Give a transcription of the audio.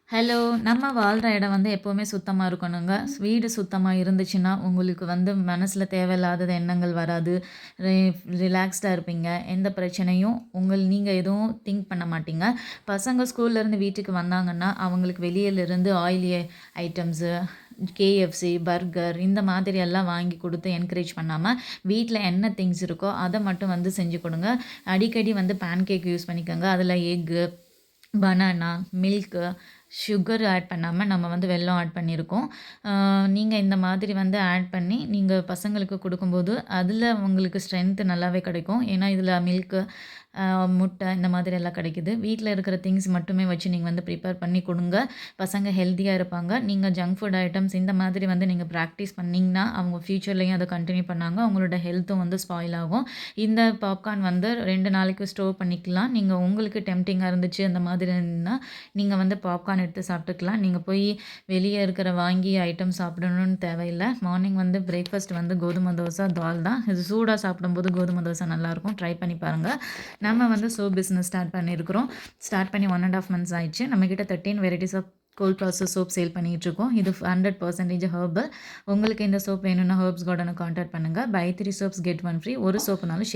Hello! நம்ம வாழ்ற இடம் வந்து எப்பவுமே சுத்தமா இருக்கணுங்க. வீடு சுத்தமா இருந்துச்சுன்னா, உங்களுக்கு வந்து மனசுல தேவையில்லாதது எண்ணங்கள் வராது. ரி ரிலாக்ஸ்டா இருப்பீங்க. எந்த பிரச்சனையும் நீங்க எதுவும் திங்க் பண்ண மாட்டீங்க. பசங்க ஸ்கூல்லேருந்து வீட்டுக்கு வந்தாங்கன்னா, அவங்களுக்கு வெளியிலேருந்து ஆயிலி ஐட்டம்ஸு, KFC, பர்கர் இந்த மாதிரி எல்லாம் வாங்கி குடுத்து என்கரேஜ் பண்ணாம, வீட்ல என்ன திங்ஸ் இருக்கோ, அத மட்டும் வந்து செஞ்சு குடுங்க. அடிக்கடி வந்து பேன் கேக் யூஸ் பண்ணிக்கோங்க. அதில egg, banana, milk, sugar add பண்ணாம நம்ம வந்து வெல்லம் ஆட் பண்ணியிருக்கோம். நீங்க இந்த மாதிரி வந்து ஆட் பண்ணி நீங்க பசங்களுக்கு குடுக்கும்போது, அதில உங்களுக்கு ஸ்ட்ரென்த் நல்லாவே கிடைக்கும். ஏன்னா, இதில மில்க்கு, முட்டை இந்த மாதிரி எல்லாம் கிடைக்குது. வீட்ல இருக்கிற திங்ஸ் மட்டுமே வச்சு நீங்க வந்து ப்ரிப்பேர் பண்ணி குடுங்க. பசங்க ஹெல்த்தியா இருப்பாங்க. நீங்க ஜங்க் ஃபுட் ஐட்டம்ஸ் இந்த மாதிரி வந்து நீங்க பிராக்டிஸ் பண்ணீங்கன்னா, அவங்க ஃப்யூச்சர்லயும் அத கன்டின்யூ பண்ணாங்க. அவங்களோட ஹெல்த்தும் வந்து ஸ்பாயில் ஆகும். இந்த பாப்கார்ன் வந்து 2 நாளைக்கு ஸ்டோர் பண்ணிக்கலாம். நீங்க உங்களுக்கு டெம்ப்டிங்கா இருந்துச்சு அந்த மாதிரி இருந்ததுன்னா, நீங்க வந்து பாப்கார்ன் எடுத்து சாப்பிட்டுக்கலாம். நீங்க போய் வெளிய இருக்கிற வாங்கி ஐட்டம் சாப்பிடணும்னு தேவையில்ல. மார்னிங் வந்து பிரேக்ஃபாஸ்ட் வந்து கோதுமை தோசை, தால் தான். இது சூடா சாப்பிடும்போது கோதுமை தோசை நல்லாயிருக்கும். ட்ரை பண்ணி பாருங்க. நம்ம வந்து சோப் பிஸ்னஸ் ஸ்டார்ட் பண்ணியிருக்கிறோம். ஸ்டார்ட் பண்ணி 1 1/2 மந்த்ஸ் ஆயிடுச்சு. நம்மகிட்ட 13 varieties of cold process soap sale பண்ணிகிட்ருக்கோம். இது 100% ஹெர்பல். உங்களுக்கு இந்த சோப் வேணும்னா ஹெர்ப்ஸ் கார்டனை கான்டாக்ட் பண்ணுங்க. Buy 3 soaps get 1 free. ஒரு சோப்புனாலும்